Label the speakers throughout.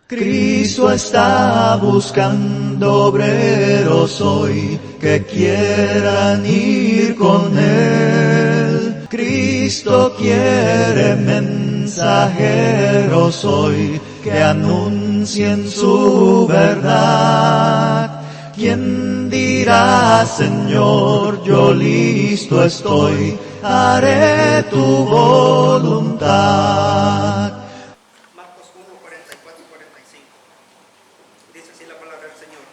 Speaker 1: Cristo está buscando obreros hoy que quieran ir con Él. Cristo quiere mensajeros hoy que anuncien su verdad. ¿Quién dirá, Señor, yo listo estoy, haré tu voluntad?
Speaker 2: Marcos 1, 44 y 45. Dice así la palabra del Señor.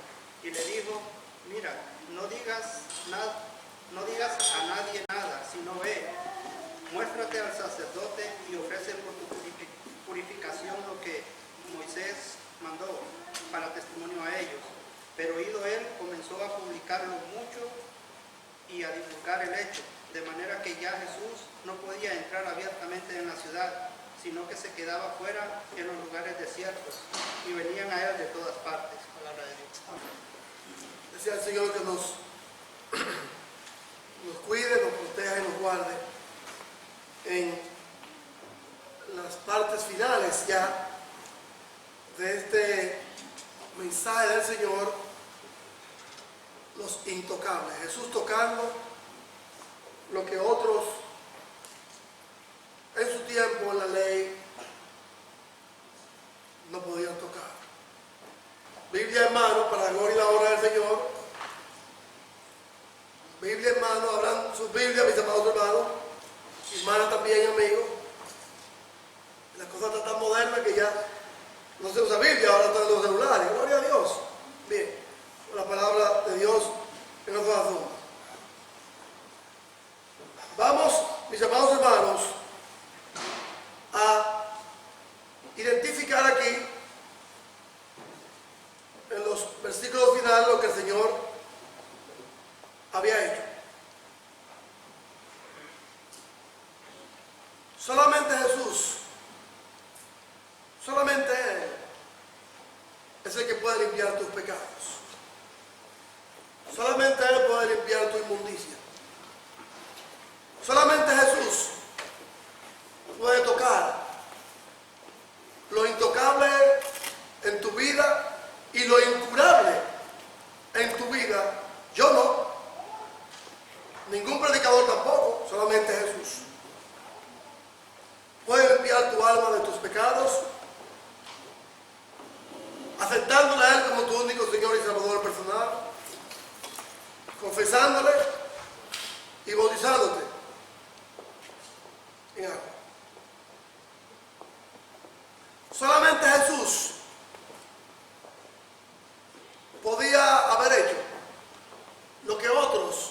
Speaker 2: Y le dijo, mira, no digas a nadie nada, sino ve, muéstrate al sacerdote y ofrece por tu purificación lo que Moisés mandó para testimonio a ellos. Pero oído él, comenzó a publicarlo mucho y a divulgar el hecho, de manera que ya Jesús no podía entrar abiertamente en la ciudad, sino que se quedaba fuera en los lugares desiertos, y venían a él de todas partes. Palabra de Dios.
Speaker 3: Decía el Señor que nos cuide, nos proteja y nos guarde en las partes finales ya de este mensaje del Señor, los intocables. Jesús tocando lo que otros en su tiempo en la ley no podían tocar. Biblia en mano, para la gloria y la honra del Señor. Biblia en mano, abran sus Biblias, mis amados hermanos, hermanas también, amigos. La cosa está tan moderna que ya no se usa Biblia, ahora están los celulares. Gloria a Dios. Bien, la palabra de Dios en los corazones. Vamos, mis amados hermanos, a identificar aquí en los versículos finales lo que el Señor había hecho. Solamente Jesús, solamente Él es el que puede limpiar tus pecados. Solamente Él puede limpiar tu inmundicia. Solamente Jesús puede tocar lo intocable en tu vida y lo incurable en tu vida. Yo no. Ningún predicador tampoco, solamente Jesús. Puede limpiar tu alma de tus pecados, aceptándole a Él como tu único Señor y Salvador personal, confesándole y bautizándote en agua. Solamente Jesús podía haber hecho lo que otros,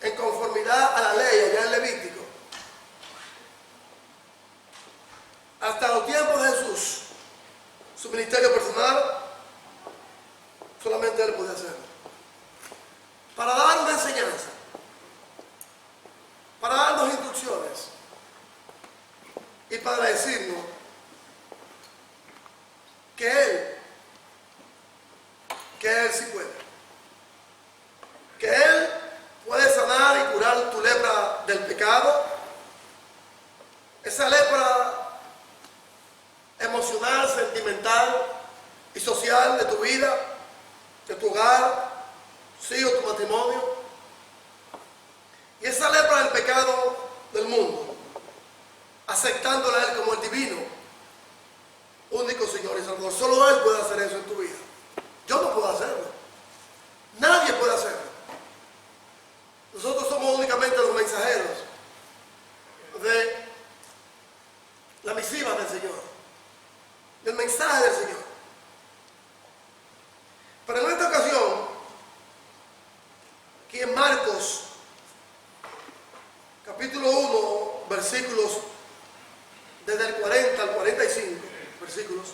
Speaker 3: en conformidad a la ley allá en Levítico, hasta los tiempos de Jesús, su ministerio personal, solamente Él podía hacerlo. Para dar una enseñanza, para darnos instrucciones y para decirnos que Él sí puede. Que Él puede sanar y curar tu lepra del pecado, esa lepra emocional, sentimental y social de tu vida, de tu hogar, sí, o tu matrimonio, y esa lepra del pecado del mundo, aceptándole a Él como el divino, único Señor y Salvador. Solo Él puede hacer eso en tu vida. Yo no puedo hacerlo. Nadie puede hacerlo. Nosotros somos únicamente los mensajeros de la misiva del Señor, del mensaje del Señor. Pero en esta ocasión, aquí en Marcos, capítulo 1, versículos desde el 40 al 45, versículos,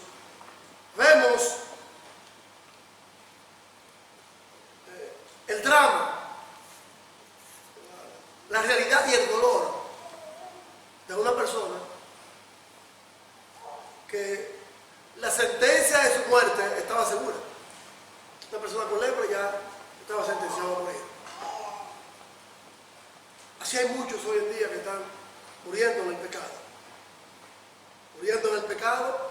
Speaker 3: vemos el drama, la realidad y el dolor de una persona que la sentencia de su muerte estaba segura. Una persona con lepra ya estaba sentenciada a morir. Así hay muchos hoy en día que están muriendo en el pecado. Muriendo en el pecado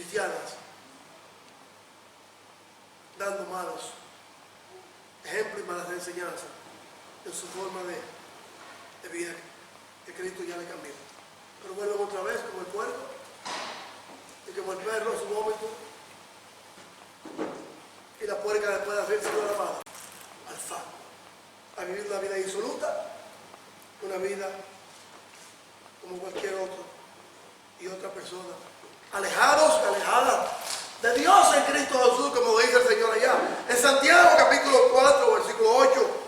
Speaker 3: cristianas dando malos ejemplos y malas enseñanzas en su forma de vida que Cristo ya le cambió. Pero vuelven otra vez como el puerco y como el perro en su vómito y la puerca después de haber sido lavada al fango, a vivir una vida insoluta, una vida como cualquier otro y otra persona, alejados y alejadas de Dios en Cristo Jesús, como dice el Señor allá en Santiago capítulo 4 versículo 8: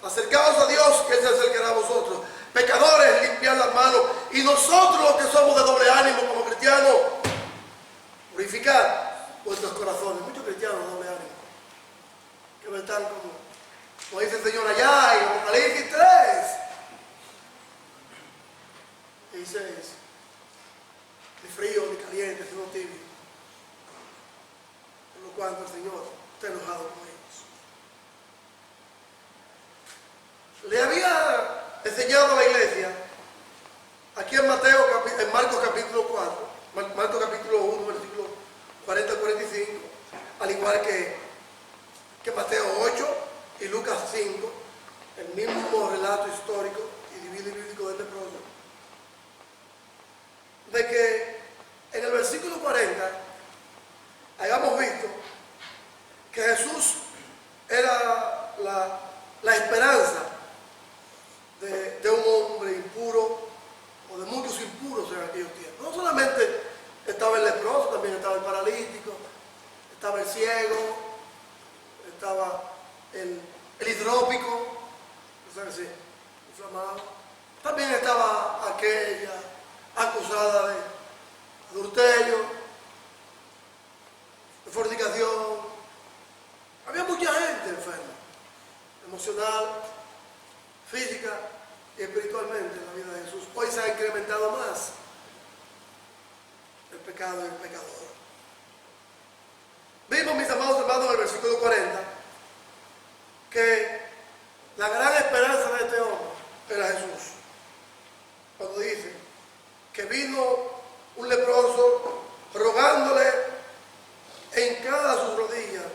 Speaker 3: acercaos a Dios, que Él se acercará a vosotros. Pecadores, limpiad las manos, y nosotros los que somos de doble ánimo como cristianos, purificar vuestros corazones. Muchos cristianos de doble ánimo que están como dice el Señor allá en Apocalipsis 3 y 6: ni frío ni caliente, sino tibio. Por lo cual el Señor está enojado con ellos. Le había enseñado a la iglesia aquí en Marcos capítulo 4, Marcos capítulo 1, versículo 40 al 45, al igual que Mateo 8 y Lucas 5, el mismo relato histórico y bíblico del leproso, de que en el versículo 40 hayamos visto que Jesús era la esperanza de un hombre impuro o de muchos impuros en aquellos tiempos. No solamente estaba el leproso, también estaba el paralítico, estaba el ciego, estaba el hidrópico, ¿sabes? Sí, inflamado. También estaba aquella acusada de adulterio, de fornicación. Había mucha gente enferma, emocional, física y espiritualmente en la vida de Jesús. Hoy se ha incrementado más el pecado y el pecador. Vimos, mis amados hermanos, en el versículo 40, que la gran esperanza de este hombre era Jesús. Cuando dice que vino un leproso rogándole en cada sus rodillas,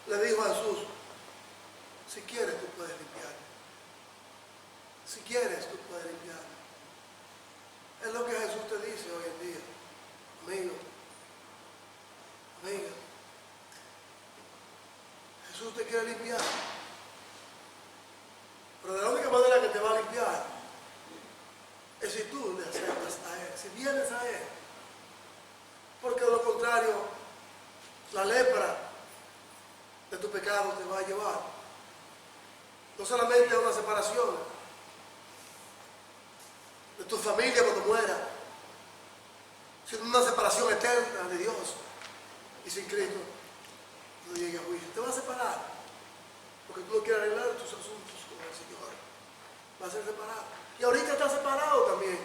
Speaker 3: le dijo a Jesús: si quieres tú puedes limpiarme. Si quieres tú puedes limpiarme. Es lo que Jesús te dice hoy en día, amigo, amiga. Jesús te quiere limpiar, pero de la única manera que te va a limpiar es si tú le aceptas a Él, si vienes a Él, porque de lo contrario la lepra de tu pecado te va a llevar no solamente a una separación de tu familia cuando muera, sino una separación eterna de Dios. Y sin Cristo no llegue a juicio, te va a separar porque tú no quieres arreglar tus asuntos con el Señor. Va a ser separado, y ahorita está separado también.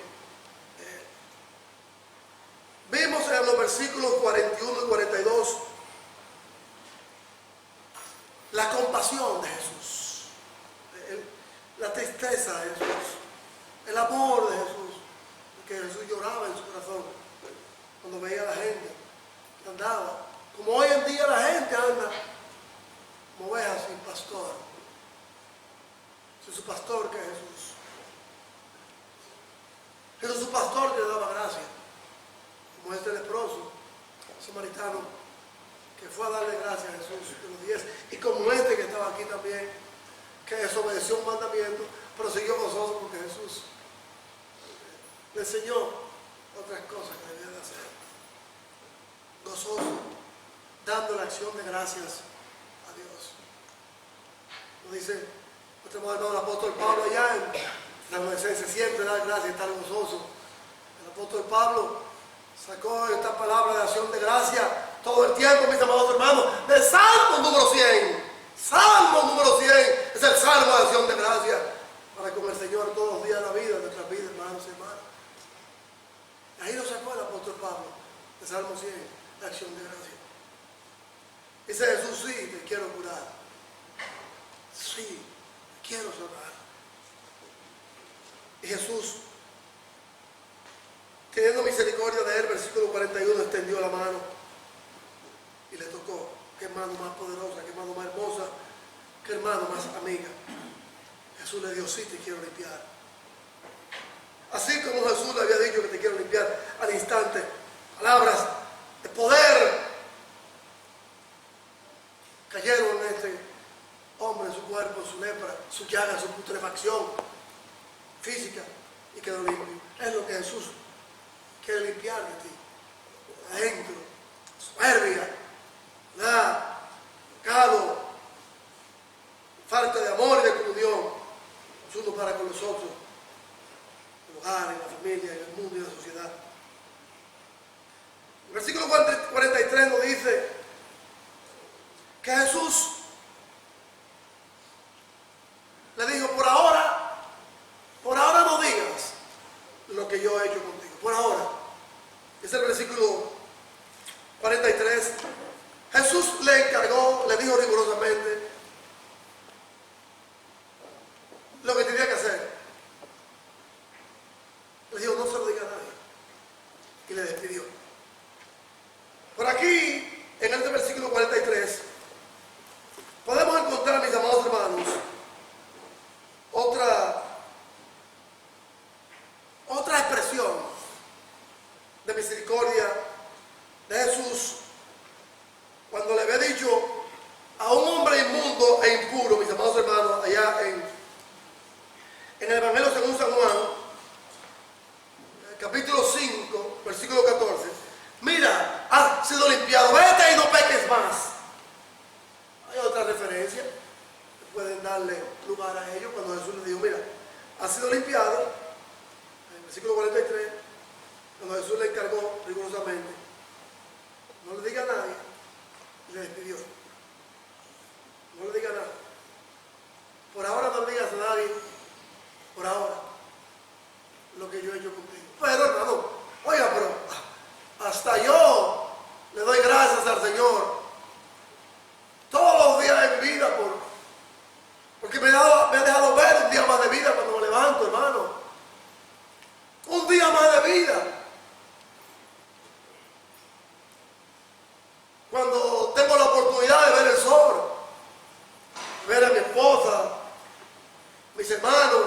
Speaker 3: Vimos en los versículos 41 y 42 la compasión de Jesús, la tristeza de Jesús, el amor de Jesús, porque Jesús lloraba en su corazón cuando veía a la gente que andaba, como hoy en día la gente anda como ovejas sin pastor, sin su pastor que es Jesús, sin su pastor que le daba gracia, como este leproso samaritano que fue a darle gracias a Jesús de los 10, y como este que estaba aquí también, que desobedeció un mandamiento, pero siguió gozoso porque Jesús le enseñó otras cosas que debía de hacer. Gozoso, dando la acción de gracias a Dios. Nos dice nuestro hermano el apóstol Pablo allá en la adolescencia, siempre dar gracias y estar gozoso. El apóstol Pablo sacó esta palabra de acción de gracia todo el tiempo, mis amados hermanos, del Salmo número 100. Salmo número 100 es el Salmo de acción de gracia para con el Señor todos los días de la vida, de nuestras vidas, hermanos y hermanas. Ahí lo sacó el apóstol Pablo, el Salmo 100, de acción de gracia. Dice Jesús: sí, te quiero curar. Sí, te quiero sanar. Y Jesús teniendo misericordia de él, versículo 41, extendió la mano y le tocó. Qué mano más poderosa, qué mano más hermosa, qué hermano más amiga. Jesús le dijo, sí, te quiero limpiar. Así como Jesús le había dicho que te quiero limpiar, al instante, palabras de poder cayeron en este hombre, en su cuerpo, en su lepra, su llaga, su putrefacción física, y quedó limpio. Es lo que Jesús quiere limpiar de ti, adentro, soberbia, pecado, falta de amor y de comunión, los unos para con los otros, en el hogar, en la familia, en el mundo y en la sociedad. El versículo 43 nos dice que Jesús le dijo, por ahora no digas lo que yo he hecho contigo, por ahora. Es el versículo 43. Jesús le encargó, le dijo rigurosamente lo que tenía que hacer. Le dijo, no se lo diga a nadie. Y le despidió. Por aquí, en este versículo 43, podemos encontrar, mis amados hermanos, otra expresión de misericordia de Jesús cuando le había dicho a un hombre inmundo e impuro, mis amados hermanos, allá en el Evangelio según San Juan, capítulo 5, versículo 14. Mira, has sido limpiado, vete y no peques más. Hay otra referencia que pueden darle lugar a ello cuando Jesús le dijo, mira, has sido limpiado, en el versículo 43, cuando Jesús le encargó rigurosamente, no le diga a nadie, y le despidió. No le diga nada. Por ahora no le digas a nadie, por ahora, lo que yo he hecho contigo. Pero hermano, oiga, pero hasta yo le doy gracias al Señor todos los días de mi vida porque me ha dejado ver un día más de vida cuando me levanto, hermano. Un día más de vida. Cuando tengo la oportunidad de ver el sol, ver a mi esposa, mis hermanos,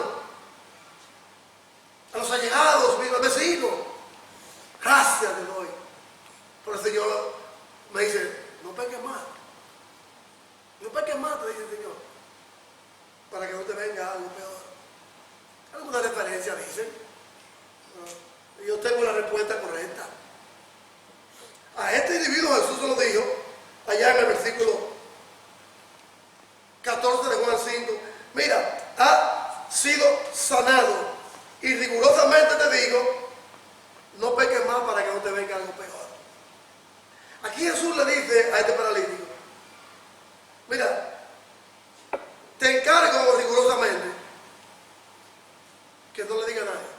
Speaker 3: a los allegados, mis vecinos, gracias le doy. Pero el Señor me dice, no peques más. No peques más, te dice el Señor, para que no te venga algo peor. Alguna referencia dicen. Yo tengo la respuesta correcta. A este individuo Jesús se lo dijo allá en el versículo 14 de Juan 5. Mira, ha sido sanado y rigurosamente te digo, no peques más para que no te venga algo peor. Aquí Jesús le dice a este paralítico, mira, te encargo rigurosamente que no le diga a nadie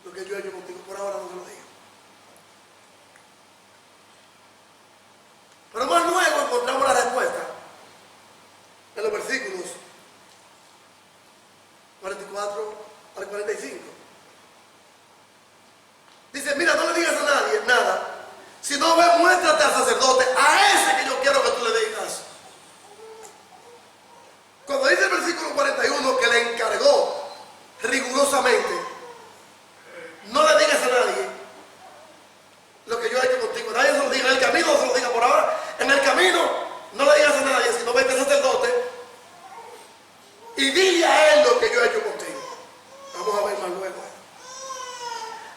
Speaker 3: lo que yo he hecho contigo. Por ahora no se lo digo. Pero más luego encontramos la respuesta en los versículos 44 al 45. Dice, mira, no le digas a nadie nada, sino ve, muéstrate al sacerdote, a ese que yo quiero que tú le digas. Cuando dice el versículo 41 que le encargó rigurosamente, no le digas a nadie lo que yo he hecho contigo. Nadie se lo diga en el camino, no se lo diga por ahora. En el camino, no le digas a nadie, sino vete al sacerdote y dile a él lo que yo he hecho contigo. Vamos a ver más luego.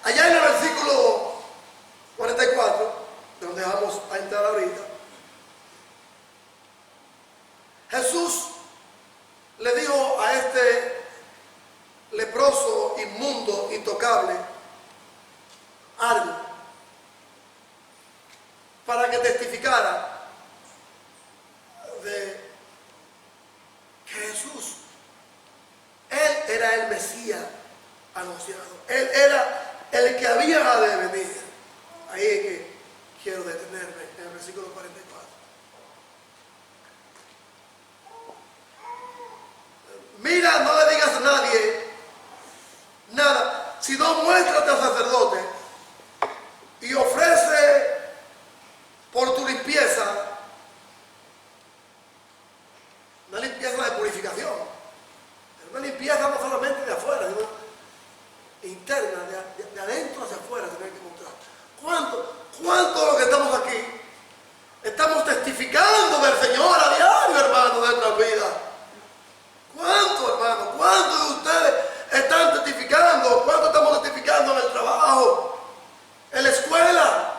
Speaker 3: Allá en el versículo 44, donde vamos a entrar ahorita, Jesús le dijo a este leproso, inmundo, intocable, algo para que testificara de que Jesús, Él era el Mesías anunciado. Él era el que había de venir. Ahí es que quiero detenerme, en el versículo 44. Mira, no le digas a nadie nada, sino muéstrate al sacerdote y ofrece por tu limpieza, una limpieza de purificación, una limpieza no solamente de afuera, sino interna, de adentro hacia afuera, tener que mostrar. ¿Cuánto de los que estamos aquí estamos testificando del Señor a diario, hermano, de nuestra vida? ¿Cuánto, hermano? ¿Cuántos de ustedes están testificando? ¿Cuánto estamos testificando en el trabajo, en la escuela,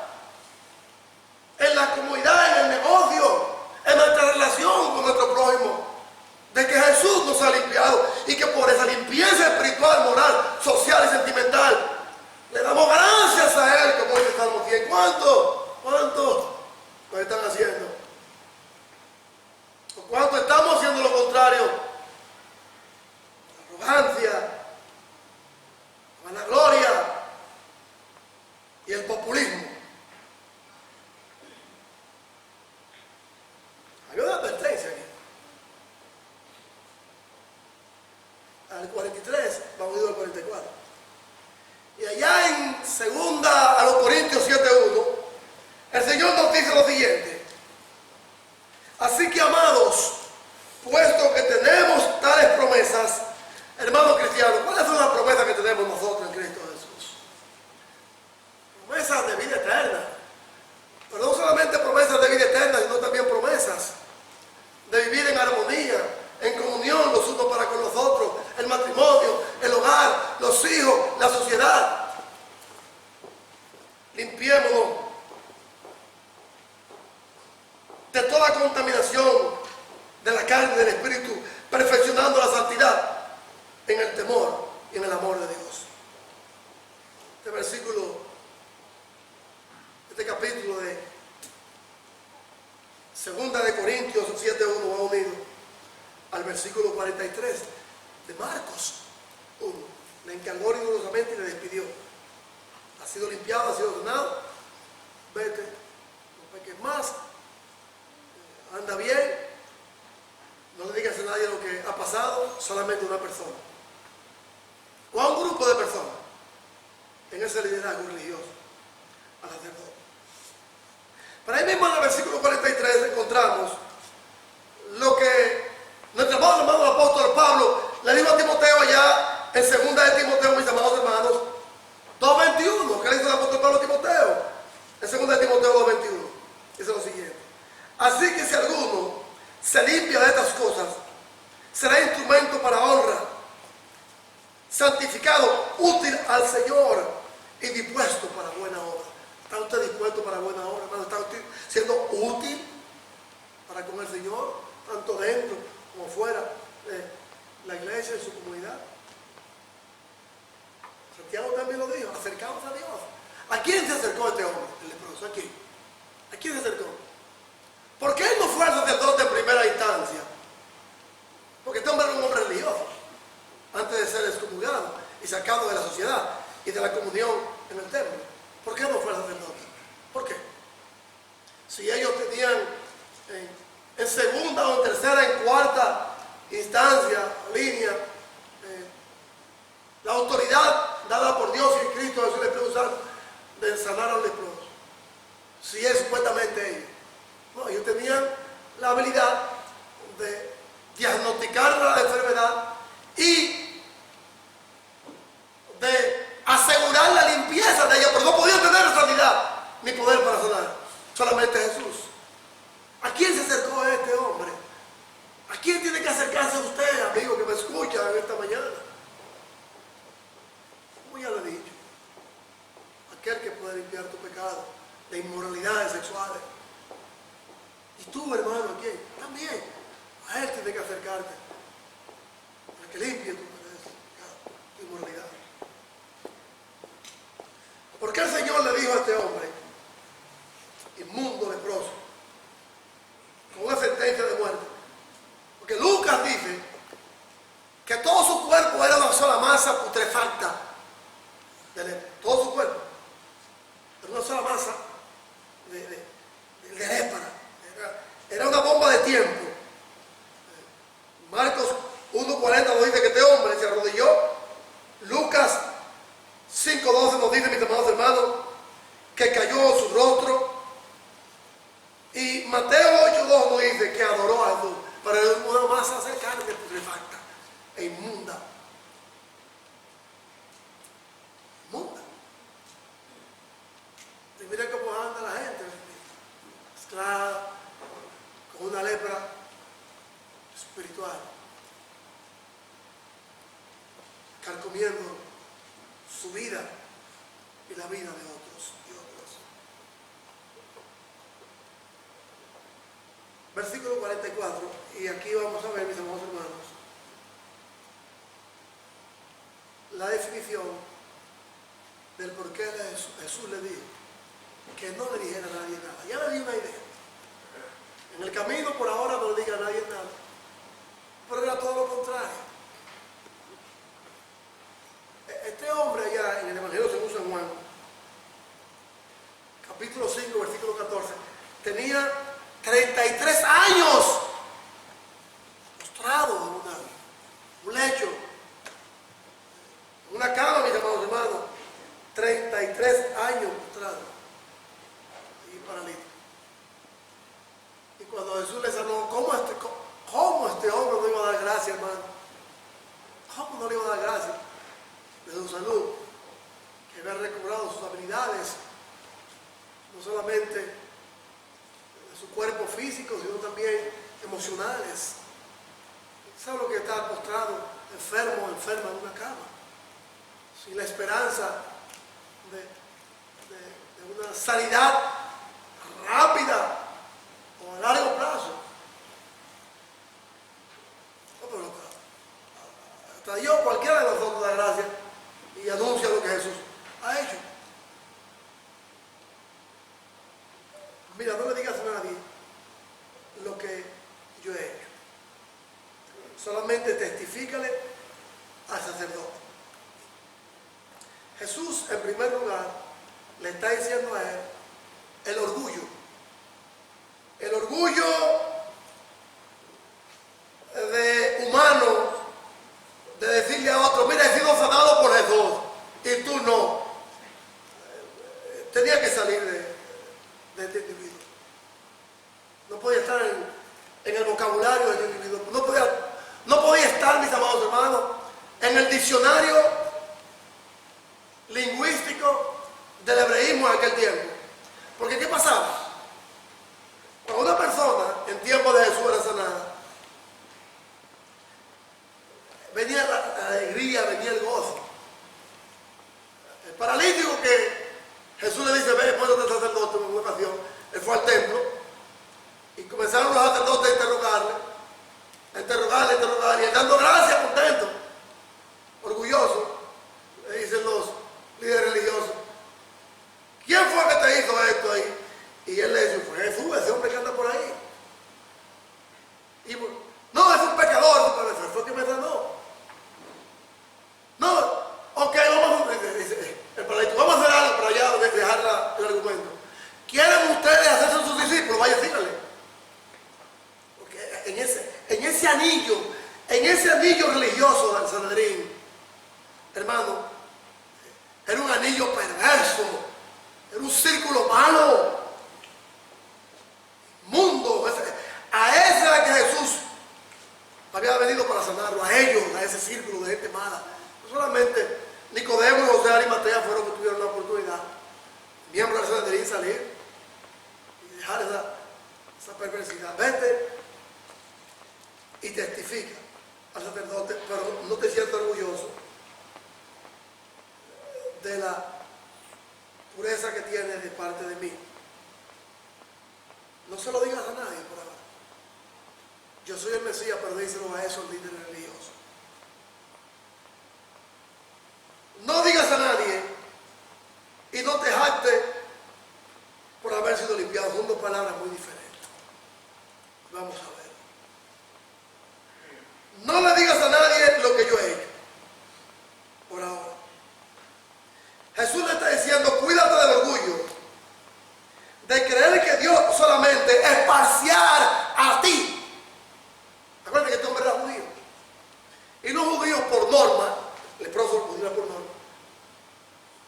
Speaker 3: en la comunidad, en el negocio, en nuestra relación con nuestro prójimo? De que Jesús nos ha limpiado y que por esa limpieza espiritual, moral, social y sentimental le damos gracias a Él, como dice Salmo 100. ¿Cuántos lo están haciendo? ¿O cuántos estamos haciendo lo contrario? La arrogancia, la vanagloria y el populismo. Hay una advertencia aquí. Al 43, vamos a ir al 44. Y allá en 2 Corintios 7:1, el Señor nos dice lo siguiente: así que, amados, puesto que tenemos tales promesas, hermanos cristianos, ¿cuáles son las promesas que tenemos nosotros en Cristo Jesús? Promesas de vida eterna. Pero no solamente promesas de vida eterna, sino también promesas de vivir en armonía, en comunión los unos para con los otros, el matrimonio, el hogar, los hijos, la sociedad. Limpiémonos de toda contaminación de la carne y del espíritu, perfeccionando la santidad en el temor y en el amor de Dios. Este versículo, este capítulo de 2 Corintios 7:1 va unido al versículo 43 de Marcos 1. Le encargó rigurosamente y le despidió. Ha sido limpiado, ha sido ordenado. Vete, no peques más. Anda bien. No le digas a nadie lo que ha pasado, solamente a una persona. O a un grupo de personas en ese liderazgo religioso, al sacerdote. Pero ahí mismo en el versículo 43 encontramos lo que nuestro hermano el apóstol Pablo le dijo a Timoteo allá en 2 de Timoteo, mis amados hermanos, 2:21, que le dice el apóstol Pablo a Timoteo, en 2 de Timoteo 2:21, dice lo siguiente: así que si alguno se limpia de estas cosas, será instrumento para honra, santificado, útil al Señor y dispuesto para buena obra. ¿Está usted dispuesto para buena obra, hermano? ¿Está usted siendo útil para con el Señor, tanto dentro como fuera de la iglesia, en su comunidad? Santiago también lo dijo: acercaos a Dios. ¿A quién se acercó este hombre, el leproso? ¿A quién? ¿A quién se acercó? ¿Por qué él no fue al sacerdote en primera instancia? Porque este hombre era un hombre religioso, antes de ser excomulgado y sacado de la sociedad y de la comunión en el templo. ¿Por qué no fue al sacerdote? ¿Por qué? Si ellos tenían en segunda o en tercera, en cuarta instancia, línea, la autoridad dada por Dios y Cristo Jesús le puede usar de sanar al leproso. Si es supuestamente ellos. No, ellos tenían la habilidad de diagnosticar la enfermedad y de asegurar la limpieza de ellos, pero no podían tener sanidad ni poder para sanar. Solamente Jesús. ¿A quién se acercó este hombre? ¿A quién tiene que acercarse usted, amigo, que me escucha en esta mañana? Como ya lo he dicho, aquel que puede limpiar tu pecado de inmoralidades sexuales. Y tú, hermano, ¿a quién? También. A él tiene que acercarte para que limpie tu pecado, tu inmoralidad. ¿Por qué el Señor le dijo a este hombre, inmundo, leproso, con una sentencia de muerte? Porque Lucas dice que todo su cuerpo era una sola masa putrefacta de lepra. Todo su cuerpo era una sola masa de lepra. Era una bomba de tiempo. Marcos inmunda. Inmunda. Y mira cómo anda la gente, mezclada con una lepra espiritual, carcomiendo su vida y la vida de otros y otras. Versículo 44, y aquí vamos a ver, mis amados hermanos, la definición del por qué Jesús le dijo que no le dijera a nadie nada. Ya le di una idea. En el camino por ahora no le diga a nadie nada, pero era todo lo contrario. Este hombre allá en el Evangelio según San Juan, capítulo 5, versículo 14, tenía 33 años postrado en un lecho, en una cama, mis amados hermanos. 33 años postrado y paralítico. Y cuando Jesús le sanó, ¿cómo este hombre no iba a dar gracias, hermano? ¿Cómo no le iba a dar gracias de su salud? Que había recobrado sus habilidades, no solamente de su cuerpo físico, sino también emocionales. ¿Sabe lo que está postrado, enfermo, enferma en una cama? Sin la esperanza de una sanidad rápida o a largo plazo. No, pero hasta Dios, cualquiera de nosotros da gracias y anuncia lo que Jesús ha hecho. Mira, no le digas a nadie lo que yo he hecho. Solamente testifícale al sacerdote. Jesús, en primer lugar, le está diciendo a él el orgullo. El orgullo de humano de decirle a otro, mira, he sido sanado por Jesús y tú no. Tenía que salir de este individuo. No podía estar en el vocabulario de este individuo. No podía estar, mis amados hermanos, en el diccionario lingüístico del hebreísmo en aquel tiempo. Porque ¿qué pasaba? Cuando una persona en tiempo de Jesús era sanada, venía la alegría, venía el gozo. El paralítico que Jesús le dice, ve, muéstrate al sacerdote en una ocasión, él fue al templo y comenzaron los sacerdotes a interrogarle, y él dando gracias, contento, orgulloso. Le dicen los líderes religiosos, ¿quién fue que te hizo esto ahí? Y él le dice, fue Jesús, ese hombre que anda por ahí. Y no, es un pecador, pero fue que me sanó. No, ok, el paralítico, vamos a hacer algo para ya dejar el argumento. ¿Quieren ustedes hacerse sus discípulos? Vaya, síganle. Porque en ese anillo religioso del Sanedrín, hermano, era un anillo perverso, era un círculo malo, mundo. A ese era que Jesús había venido para sanarlo, a ellos, a ese círculo de gente mala. No solamente Nicodemo y José de Arimatea fueron que tuvieron la oportunidad, miembros del Sanedrín, salir y dejar esa perversidad. Vete y testifica al sacerdote, pero no te sientas orgulloso de la pureza que tienes de parte de mí. No se lo digas a nadie por ahora. Yo soy el Mesías, pero díselo a esos líderes religiosos. No digas a nadie y no te jactes por haber sido limpiado. Son dos palabras muy diferentes. Vamos a ver. No le digas a nadie lo que yo he hecho por ahora. Jesús le está diciendo, cuídate del orgullo, de creer que Dios solamente es parcial a ti. Acuérdate que este hombre era judío. Y no judío por norma, leproso judío por norma.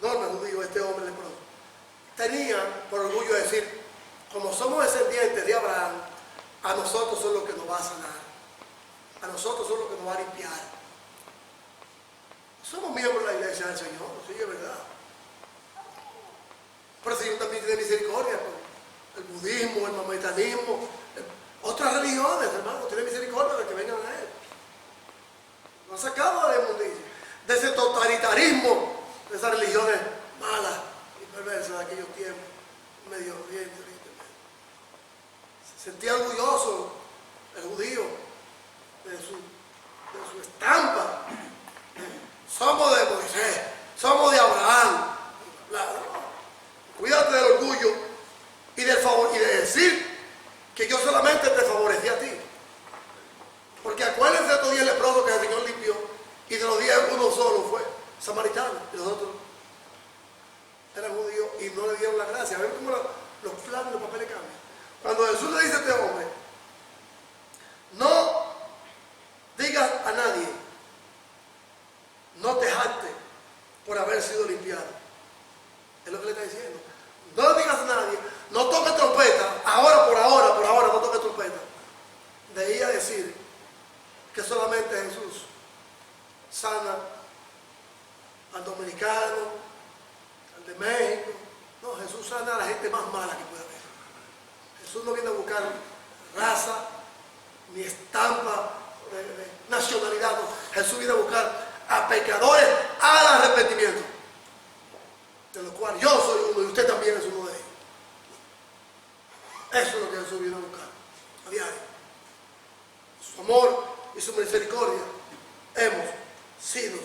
Speaker 3: Norma judío, este hombre leproso. Tenía por orgullo decir, como somos descendientes de Abraham, a nosotros son los que nos va a sanar. A nosotros son los que nos va a limpiar. Somos miembros de la iglesia del Señor, sí, es verdad. Pero el Señor también tiene misericordia con el budismo, el maometanismo, otras religiones, hermano, tiene misericordia de que vengan a Él. Lo ha sacado de la inmundicia, de ese totalitarismo, de esas religiones malas y perversas de aquellos tiempos, Medio Oriente, Oriente Medio. Se sentía orgulloso el judío de su estampa. Somos de Moisés, somos de Abraham. Cuídate del orgullo y del favor y de decir que yo solamente te favorecí a ti. Porque acuérdense de estos 10 leprosos que el Señor limpió, y de los 10 uno solo fue samaritano, y los otros eran judíos y no le dieron la gracia. Ven cómo los planos y los papeles cambian. Cuando Jesús le dice a este hombre, no digas a nadie, no te jactes por haber sido limpiado. Es lo que le está diciendo. No le digas a nadie, no toques trompeta, por ahora, no toques trompeta. De ella decir que solamente Jesús sana al dominicano, al de México. No, Jesús sana a la gente más mala que puede haber. Jesús no viene a buscar raza, ni estampa, nacionalidad. No. Jesús viene a buscar a pecadores al arrepentimiento, de los cuales yo soy uno y usted también es uno de ellos. Eso es lo que Jesús viene a buscar a diario. Su amor y su misericordia hemos sido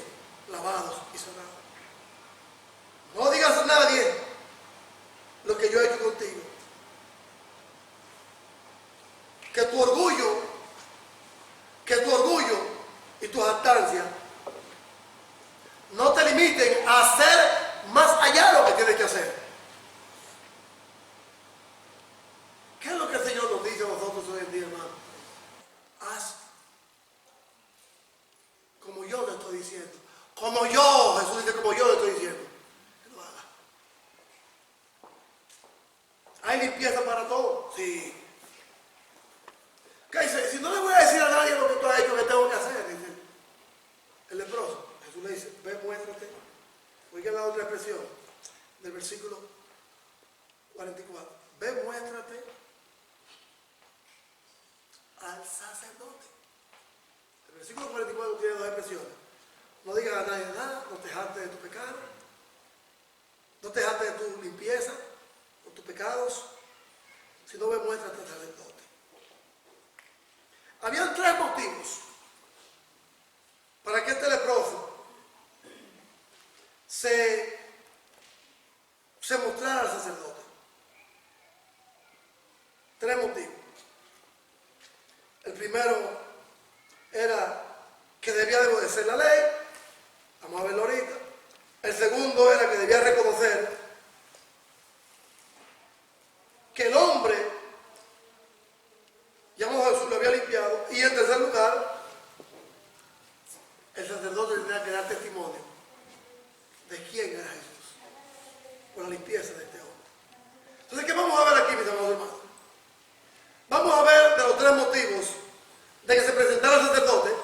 Speaker 3: lavados y sanados. No digas a nadie lo que yo he hecho contigo. Que tu orgullo y tu jactancia no te limiten a hacer más allá de lo que tienes que hacer. ¿Qué es lo que el Señor nos dice a nosotros hoy en día, hermano? Haz como yo te estoy diciendo. Como yo, Jesús dice, como yo te estoy diciendo. Que lo haga. ¿Hay limpieza para todo? Sí. ¿Qué dice? Si no le voy a decir a nadie lo que tú has hecho, que tengo que hacer, dice el leproso. Jesús le dice, ve, muéstrate. Oiga la otra expresión del versículo 44. Ve, muéstrate al sacerdote. El versículo 44 tiene dos expresiones. No digas a nadie nada, no te jactes de tu pecado, no te jactes de tu limpieza o tus pecados, sino ve, muéstrate al sacerdote. Habían 3 motivos para que este leproso se mostrara al sacerdote. 3 motivos. El primero era que debía de obedecer la ley. Vamos a verlo ahorita. El segundo era que debía reconocer que el hombre, llamado Jesús, lo había limpiado. Y en tercer lugar, el sacerdote tenía que dar testimonio de quién era Jesús por la limpieza de este hombre. Entonces, ¿qué vamos a ver aquí, mis amados hermanos? Vamos a ver de los 3 motivos de que se presentara el sacerdote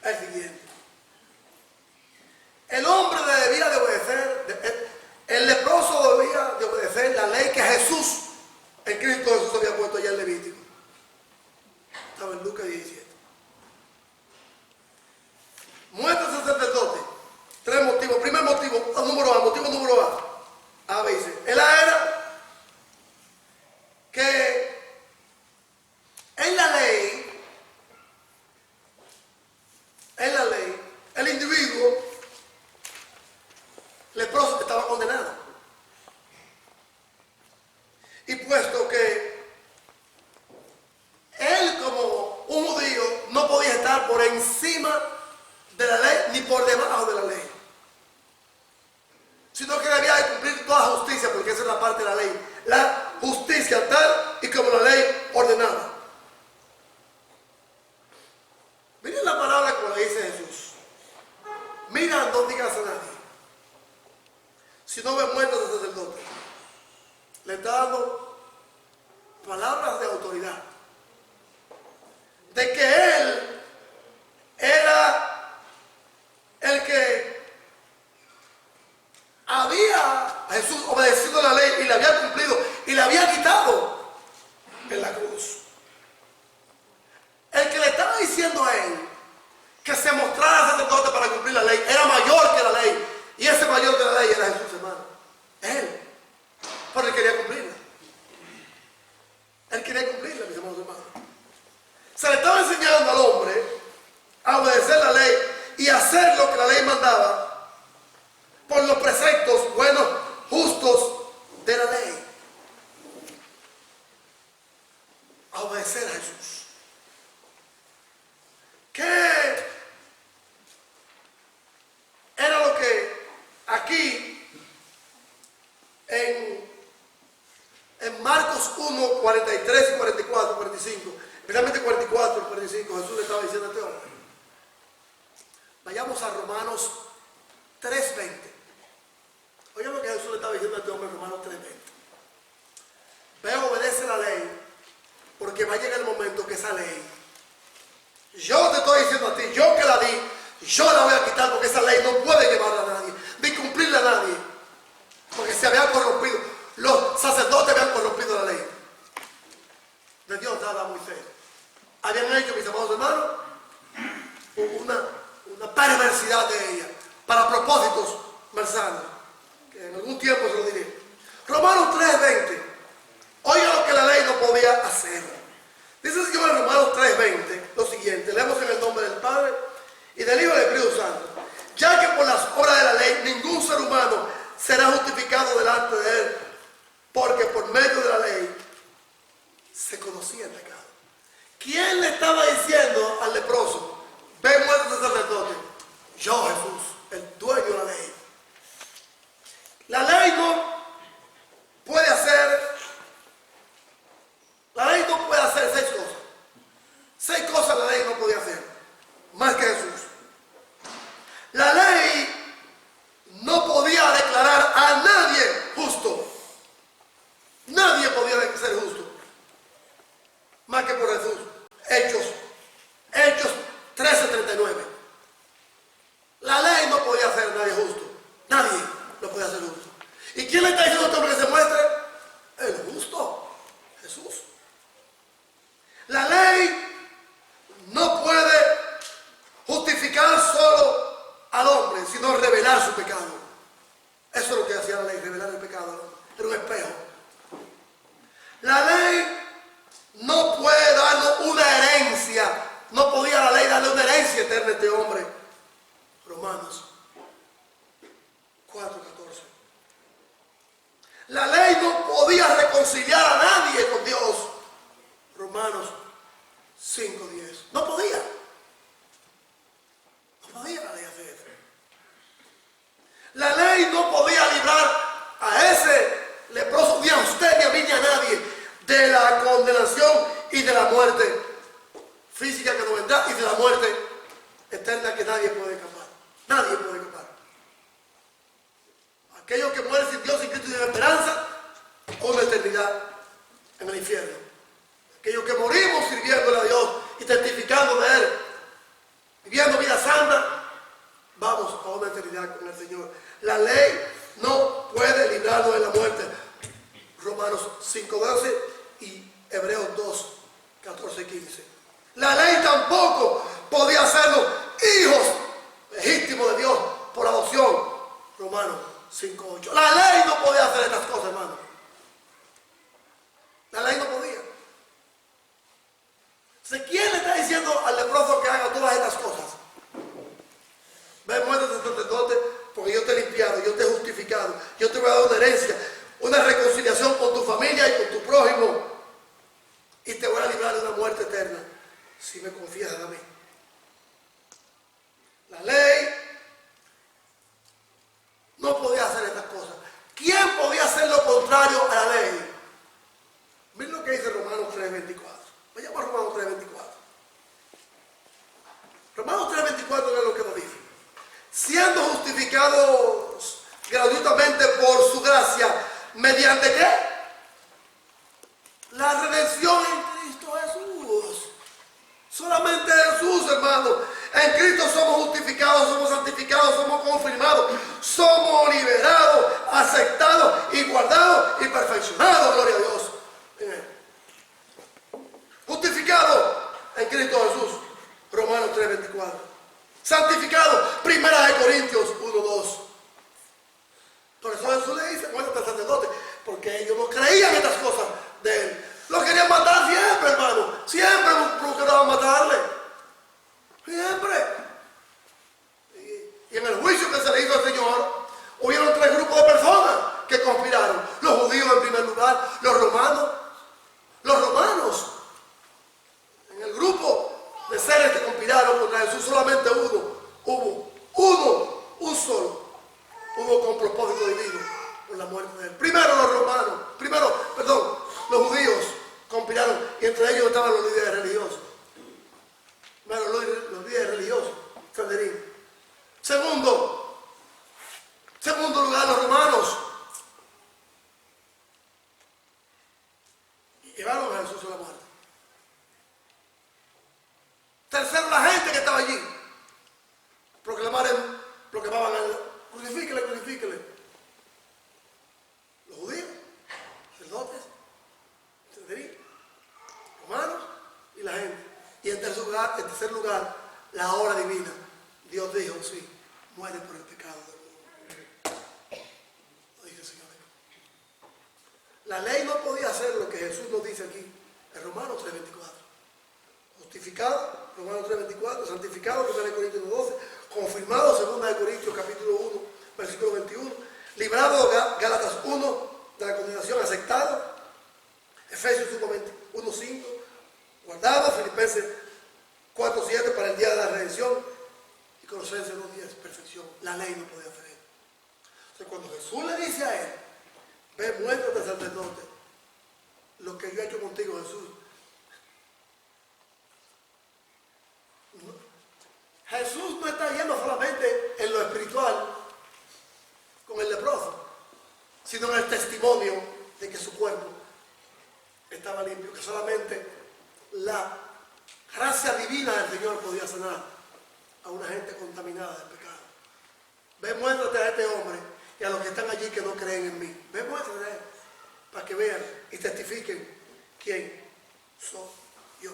Speaker 3: el siguiente. El hombre debía de obedecer, el leproso debía de obedecer la ley que Jesús, en Cristo Jesús, había puesto allá en Levítico. Estaba en Lucas 17. Muestra el sacerdote 3 motivos. Primer motivo, motivo número A. A, B y C. El A era que en la ley, el individuo leproso estaba condenado. Y puesto que él, como un judío, no podía estar por encima de la ley ni por debajo de la ley, sino que debía de cumplir toda justicia, porque esa es la parte de la ley, la justicia tal y como la ley ordenaba. Miren la palabra como la dice Jesús. Mira, no digas a nadie. Si no me muerto al sacerdote, le está dando palabras de autoridad, de que él era y hacer lo que la ley mandaba por los preceptos buenos, justos de la ley. A obedecer a Jesús. ¿Qué era lo que aquí en Marcos 1, 43 y 44, 45, especialmente 44 y 45, Jesús le estaba diciendo a este hombre? Vayamos a Romanos 3:20. Oigan lo que Jesús le estaba diciendo a este hombre en Romanos 3:20. Ve, obedece la ley, porque va a llegar el momento que esa ley, yo te estoy diciendo a ti, yo que la di, yo la voy a quitar, porque esa ley no puede llevarla a nadie, ni cumplirla a nadie, porque se había corrompido. Los sacerdotes habían corrompido la ley. De Dios estaba muy serio. Habían hecho, mis amados hermanos, una perversidad de ella, para propósitos malsanos, que en algún tiempo se lo diré. Romanos 3:20. Oiga lo que la ley no podía hacer. Dice el Señor en Romanos 3:20 lo siguiente. Leemos en el nombre del Padre y del Hijo y del Espíritu Santo. Ya que por las obras de la ley ningún ser humano será justificado delante de él, porque por medio de la ley se conocía el pecado. ¿Quién le estaba diciendo al leproso: ve, muéstrate al sacerdote? Yo, Jesús, el dueño de la ley. La ley no puede hacer 6 cosas. 6 cosas la ley no podía hacer, más que Jesús. La ley no podía declarar a nadie justo. Nadie podía ser justo, más que por Jesús. Hechos 13:39. La ley no podía hacer a nadie justo. Nadie lo podía hacer justo. ¿Y quién le está diciendo a este hombre que se muestre? El justo, Jesús. La ley no puede justificar solo al hombre, sino revelar su pecado. Eso es lo que hacía la ley, revelar el pecado. Era un espejo. La ley no puede darnos una herencia. No podía la ley darle una herencia eterna a este hombre. Romanos 4:14. La ley no podía reconciliar a nadie con Dios. Romanos 5:10. No podía. No podía la ley hacer eso. La ley no podía librar a ese leproso, ni a usted, ni a mí, ni a nadie, de la condenación y de la muerte física que nos vendrá, y de la muerte eterna que nadie puede escapar. Nadie puede escapar. Aquellos que mueren sin Dios, sin Cristo y sin esperanza, una eternidad en el infierno. Aquellos que morimos sirviéndole a Dios y testificando de Él, viviendo vida santa, vamos a una eternidad con el Señor. La ley no puede librarnos de la muerte. Romanos 5:12 y Hebreos 2:14 y 15. La ley tampoco podía hacernos hijos legítimos de Dios por adopción. Romanos 5:8. La ley no podía hacer estas cosas, hermano. La ley no podía. ¿Quién le está diciendo al leproso que haga todas estas cosas? Ve, muéstrate al sacerdote, porque yo te he limpiado, yo te he justificado, yo te voy a dar una herencia, una reconciliación con tu familia y con tu prójimo, y te voy a librar de una muerte eterna si me confías a mí. La ley no podía hacer estas cosas. ¿Quién podía hacer lo contrario a la ley? Miren lo que dice Romanos 3:24. Vayamos a Romanos 3:24. Romanos 3:24 es lo que nos dice. Siendo justificados gratuitamente por su gracia, ¿mediante qué? La redención en Cristo Jesús. Solamente Jesús, hermano. En Cristo somos justificados, somos santificados, somos confirmados, somos liberados, aceptados y guardados y perfeccionados. Gloria a Dios. Justificado en Cristo Jesús. Romanos 3:24. Santificado. 1 Corintios 1:2. Por eso Jesús le dice: muéstrate al sacerdote, porque ellos no creían estas cosas de él. Lo querían matar siempre, hermano. Siempre procuraban matarle. Siempre. divina, Dios dijo, sí, muere por el pecado del mundo. Lo dice el Señor. La ley no podía hacer lo que Jesús nos dice aquí en Romanos 3:24. Justificado, Romanos 3:24, santificado, 1 Corintios 12, confirmado, 2 Corintios capítulo 1, versículo 21, librado, Gálatas 1, de la condenación, aceptado, Efesios 1:5, guardado, Filipenses 4:7 para el día de la redención, y Colosenses 2:10, perfección. La ley no podía hacer eso. Entonces cuando Jesús le dice a él, ve, muéstrate sacerdote, lo que yo he hecho contigo, Jesús. Jesús no está yendo solamente en lo espiritual con el leproso, sino en el testimonio de que su cuerpo estaba limpio, que solamente la gracia divina del Señor podía sanar a una gente contaminada del pecado. Ve, muéstrate a este hombre y a los que están allí que no creen en mí. Ve, muéstrate a él para que vean y testifiquen quién soy yo.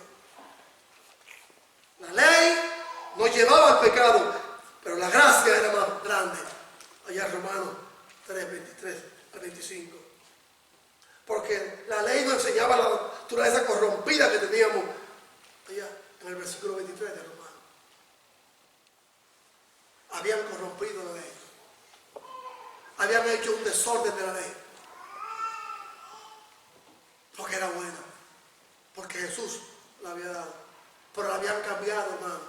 Speaker 3: La ley nos llevaba al pecado, pero la gracia era más grande. Allá en Romanos 3:23 al 25. Porque la ley nos enseñaba la naturaleza corrompida que teníamos allá en el versículo 23 de Romanos. Habían corrompido la ley. Habían hecho un desorden de la ley. Porque era buena. Porque Jesús la había dado. Pero la habían cambiado, hermano.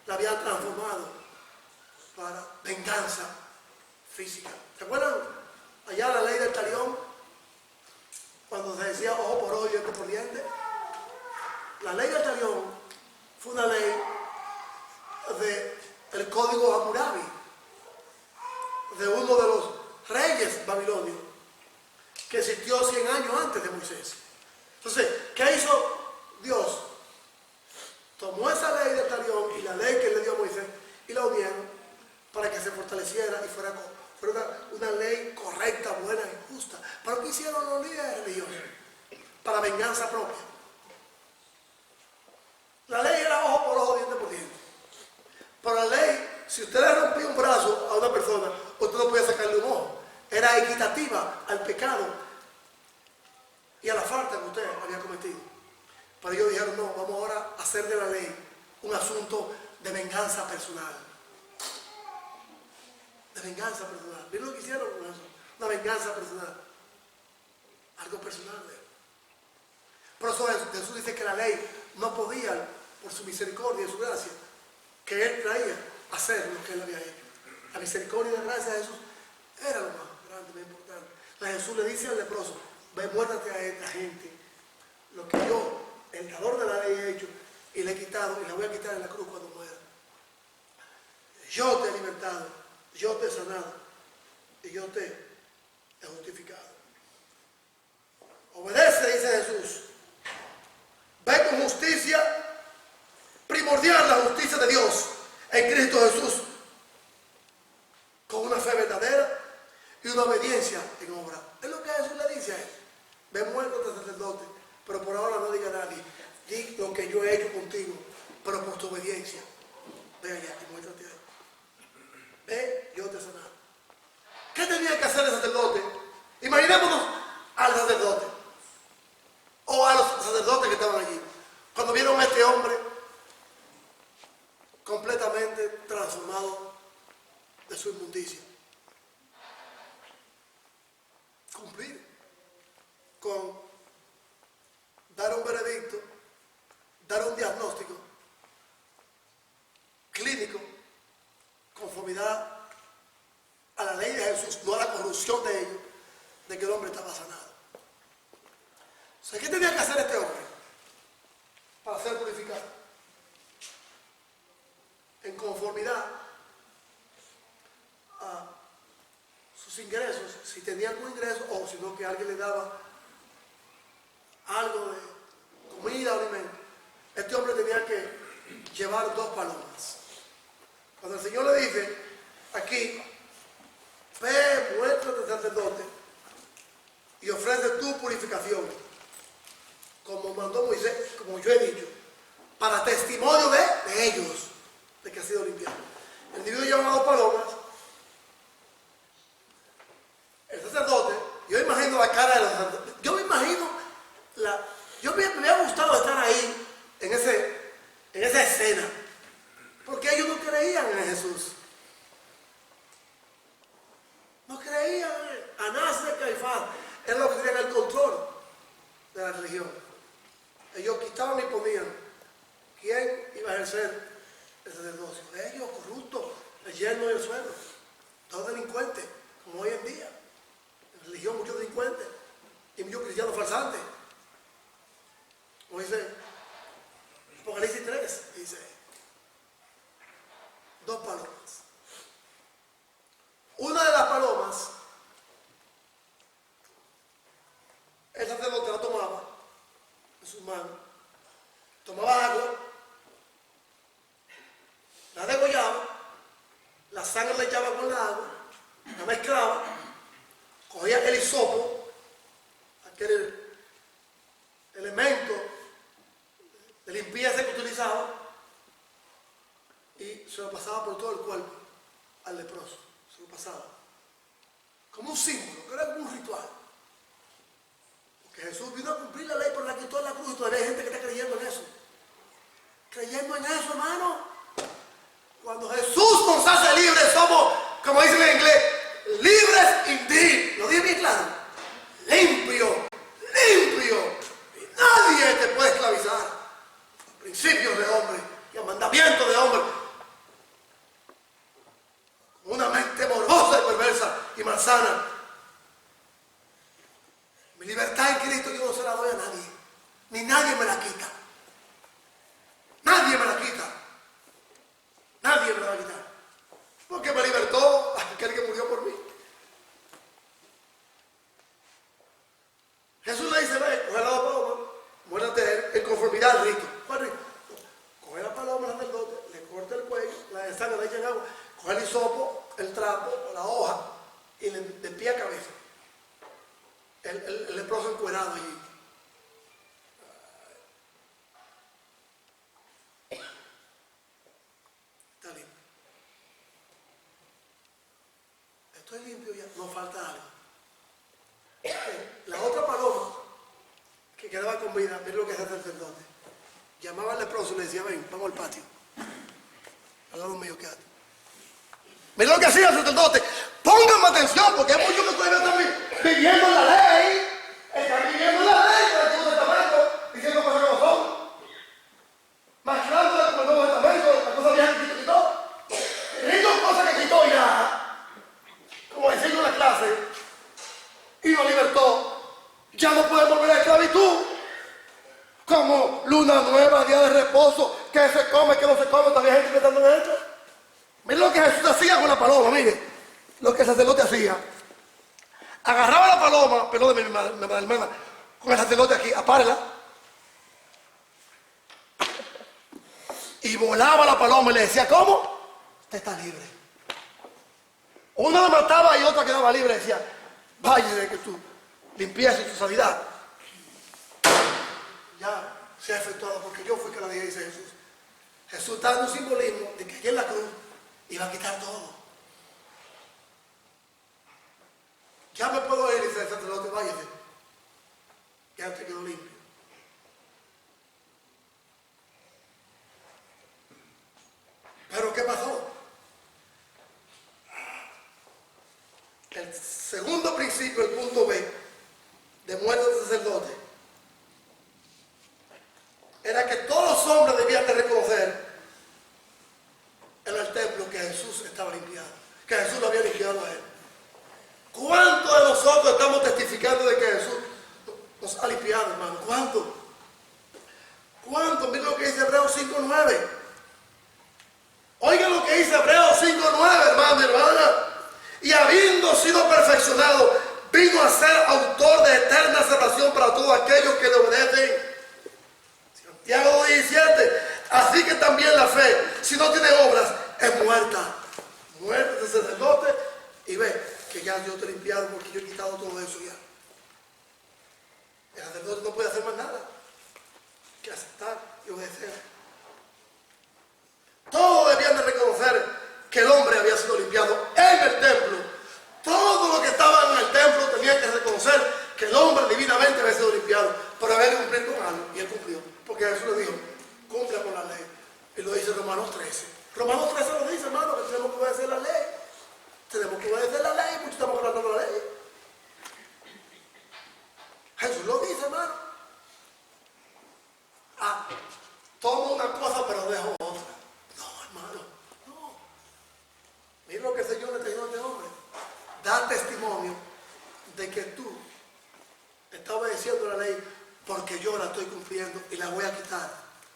Speaker 3: La habían transformado para venganza física. ¿Se acuerdan? Allá la ley del talión, cuando se decía ojo por ojo y diente por diente. La ley del talión fue una ley del código Hammurabi, de uno de los reyes babilonios, que existió 100 años antes de Moisés. Entonces, ¿qué hizo Dios? Tomó esa ley del talión y la ley que le dio a Moisés y la unieron para que se fortaleciera y fuera una ley correcta, buena y justa. ¿Pero qué hicieron los líderes religiosos? Para venganza propia. La ley era ojo por ojo, diente por diente. Pero la ley, si usted le rompía un brazo a una persona, usted no podía sacarle un ojo. Era equitativa al pecado y a la falta que usted había cometido. Pero ellos dijeron, no, vamos ahora a hacer de la ley un asunto de venganza personal. De venganza personal. ¿Vieron lo que hicieron con eso? Una venganza personal. Algo personal de él. Por eso Jesús dice que la ley no podía, por su misericordia y su gracia, que Él traía, hacer lo que Él había hecho. La misericordia y la gracia de Jesús era lo más grande, más importante. Jesús le dice al leproso, ve, muéstrate a esta gente lo que yo, el dador de la ley, he hecho y le he quitado y la voy a quitar en la cruz cuando muera. Yo te he libertado, yo te he sanado y yo te he justificado. Obedece, dice Jesús. Ve con justicia primordial, la justicia de Dios en Cristo Jesús, con una fe verdadera y una obediencia en obra. Es lo que Jesús le dice a él. Ve, muéstrate, sacerdote, pero por ahora no diga a nadie. Di lo que yo he hecho contigo, pero por tu obediencia. Ve allá y muéstrate ahí. Ve, yo te he sanado. ¿Qué tenía que hacer el sacerdote? Imaginémonos al sacerdote o a los sacerdotes que estaban allí. Cuando vieron a este hombre completamente transformado de su inmundicia. Cumplir con dar un veredicto, dar un diagnóstico clínico, conformidad a la ley de Jesús, no a la corrupción de ellos, de que el hombre estaba sanado. O sea, ¿qué tenía que hacer este hombre para ser purificado? En conformidad a sus ingresos, si tenía algún ingreso o si no que alguien le daba algo de comida o alimento, este hombre tenía que llevar 2 palomas. Cuando el Señor le dice aquí, ve, muéstrate sacerdote y ofrece tu purificación, como mandó Moisés, como yo he dicho, para testimonio de ellos, de que ha sido limpiado. limpiar. El individuo llevaba 2 palomas. El sacerdote, yo imagino la cara de los sacerdotes. Yo me imagino me ha gustado estar ahí en esa escena. Porque ellos no creían en Jesús. No creían en Anás de Caifás. Era lo que tenían el control de la religión. Ellos quitaban y ponían. ¿Quién iba a ejercer el sacerdocio? Ellos, corruptos, el yerno y el suegro. Todos delincuentes, como hoy en día. En religión muchos delincuentes. Y muchos cristianos falsantes. Como dice Apocalipsis 3, dice 2 palomas. Una de las palomas, el sacerdote la tomaba en sus manos, tomaba agua, la degollaba, la sangre la echaba con la agua, la mezclaba, cogía el hisopo, aquel elemento de limpieza que utilizaba, y se lo pasaba por todo el cuerpo al leproso. Se lo pasaba como un símbolo, que era como un ritual. Porque Jesús vino a cumplir la ley, pero la quitó en la cruz, y todavía hay gente que está creyendo en eso. Creyendo en eso, hermano. Cuando Jesús nos hace libres, somos, como dicen en inglés, libres indeed. Lo dije bien claro. Limpio, limpio. Y nadie te puede esclavizar. A principios de hombre y a mandamientos de hombre. Una mente morbosa y perversa y malsana. Mi libertad en Cristo yo no se la doy a nadie. Ni nadie me la quita. Nadie me la quita. Nadie me la va a quitar. Porque me libertó aquel que murió por mí. Jesús le dice, ve, coge la paloma, muérate en conformidad al rito. ¿Cuál rito? Coge la paloma al sacerdote, le corta el cuello, la deshaga, la echa en agua, coge el hisopo, el trapo, la hoja, y de pie a cabeza. El leproso encuerado allí. Está limpio. Estoy limpio ya, no falta algo. La otra paloma que quedaba con vida, mira lo que hace el sacerdote. Llamaba al leproso y le decía, ven, vamos al patio. Al lado mío, quédate. Mira lo que hacía el sacerdote. Pónganme atención, porque hay muchos que todavía están viviendo en la ley. Están viviendo en la ley del Antiguo Testamento, diciendo cosas que no son. Mezclándolas con el Nuevo Testamento, las cosas viejas que Cristo quitó. Cristo cosas que quitó ya, como decirlo en la clase, y nos libertó. Ya no podemos volver a la esclavitud. Como luna nueva, día de reposo, que se come, que no se come, todavía hay gente pensando en esto. Miren lo que Jesús hacía con la paloma, mire lo que el sacerdote hacía. Agarraba la paloma, perdón de mi hermana, con el sacerdote aquí, apárela. Y volaba la paloma y le decía, ¿cómo? Usted está libre. Una la mataba y otra quedaba libre. Decía, vaya de que tu limpieza y tu sanidad ya se ha efectuado, porque yo fui que la dije, dice Jesús. Jesús está dando un simbolismo de que aquí en la cruz iba a quitar todo. Ya me puedo ir, dice el sacerdote, váyase. Ya te quedó limpio. Pero ¿qué pasó? El segundo principio, el punto B, de muerte del sacerdote, era que todos los hombres debían de reconocer en el templo que Jesús estaba limpiado, que Jesús lo había limpiado a él. ¿Cuántos de nosotros estamos testificando de que Jesús nos ha limpiado, hermano? ¿Cuántos? ¿Cuántos? Miren lo que dice Hebreos 5:9. Oigan lo que dice Hebreos 5:9, hermano y hermana. Y habiendo sido perfeccionado, vino a ser autor de eterna salvación para todos aquellos que le obedecen. Santiago 17. Así que también la fe, si no tiene obras, es muerta. Muerte del sacerdote. Y ve que ya Dios te ha limpiado porque yo he quitado todo eso ya. El sacerdote no puede hacer más nada que aceptar y obedecer. Todos debían de reconocer que el hombre había sido limpiado en el templo. Todos los que estaban en el templo tenían que reconocer que el hombre divinamente había sido limpiado, pero había que cumplir con algo, y él cumplió, porque Jesús le dijo, cumple con la ley, y lo dice Romanos 13. Romanos 13 lo dice, hermano, que tenemos que obedecer la ley. Tenemos que obedecer la ley, porque estamos tratando la ley. Jesús lo dice, hermano. Tomo una cosa, pero dejo otra. No, hermano, no. Mira lo que el Señor le está diciendo a este hombre. Da testimonio de que tú estás obedeciendo la ley porque yo la estoy cumpliendo y la voy a quitar,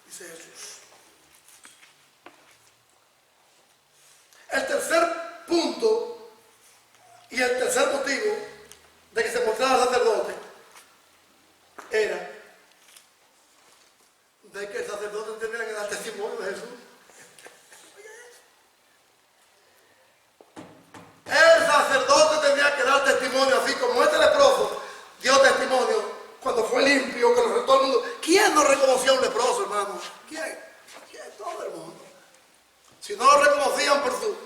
Speaker 3: dice Jesús. El tercer punto y el tercer motivo de que se mostrara sacerdote era de que el sacerdote tenía que dar testimonio de Jesús. El sacerdote tenía que dar testimonio, así como este leproso dio testimonio cuando fue limpio, que lo todo el mundo. ¿Quién no reconocía a un leproso, hermano? ¿Quién? Todo el mundo. Si no lo reconocían por su